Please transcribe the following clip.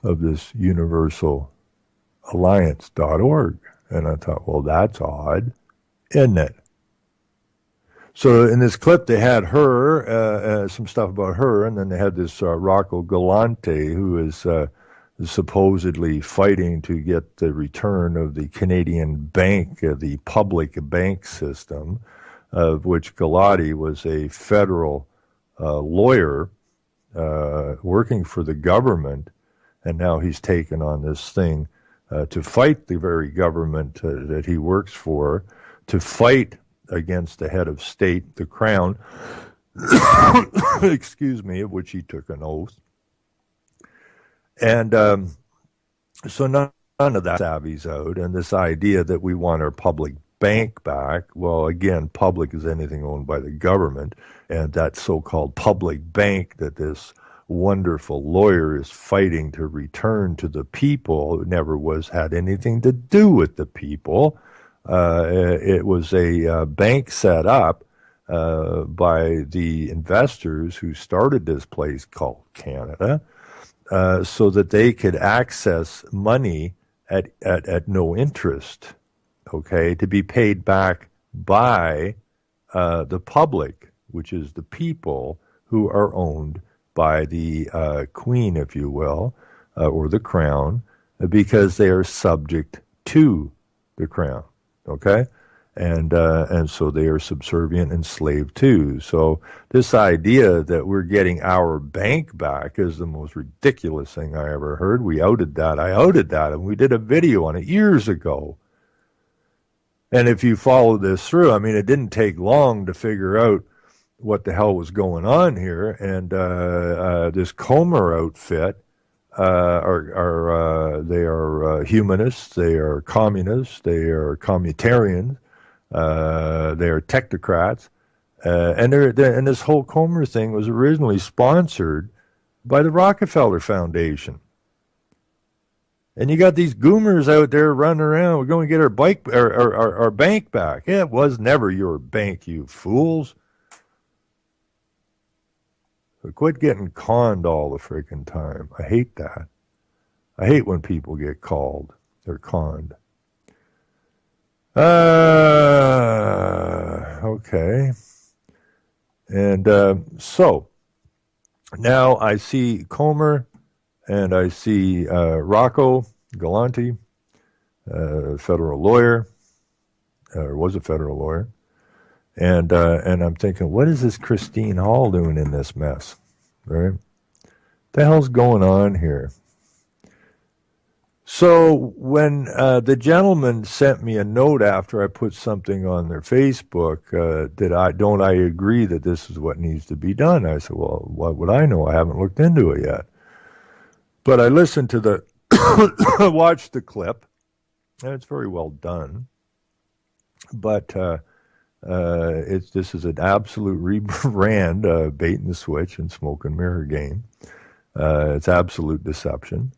of this universal alliance.org. And I thought, well, that's odd, isn't it? So in this clip, they had her, some stuff about her, and then they had this Rocco Galante, who is supposedly fighting to get the return of the Canadian bank, the public bank system, of which Galati was a federal lawyer working for the government, and now he's taken on this thing to fight the very government that he works for, to fight against the head of state, the crown, excuse me, of which he took an oath. And so none of that savvy's out. And this idea that we want our public bank back, well, again, public is anything owned by the government. And that so-called public bank that this wonderful lawyer is fighting to return to the people never had anything to do with the people. It was a bank set up by the investors who started this place called Canada, so that they could access money at no interest, okay, to be paid back by the public, which is the people who are owned by the queen, if you will, or the crown, because they are subject to the crown. Okay, and so they are subservient and slave too. So this idea that we're getting our bank back is the most ridiculous thing I ever heard. We outed that. I outed that, and we did a video on it years ago. And if you follow this through, I mean, it didn't take long to figure out what the hell was going on here. And this COMER outfit they are humanists, they are communists, they are communitarians, they are technocrats, and this whole Comer thing was originally sponsored by the Rockefeller Foundation. And you got these goomers out there running around. We're going to get our bank back. It was never your bank, you fools. So quit getting conned all the freaking time. I hate that. I hate when people get called. They're conned. Okay. And so now I see Comer and I see Rocco Galante, federal lawyer, or was a federal lawyer. And I'm thinking, what is this Christine Hall doing in this mess? Right? What the hell's going on here? So when the gentleman sent me a note after I put something on their Facebook, don't I agree that this is what needs to be done? I said, well, what would I know? I haven't looked into it yet. But I listened to watched the clip, and it's very well done. But this is an absolute rebrand, bait and switch and smoke and mirror game. It's absolute deception.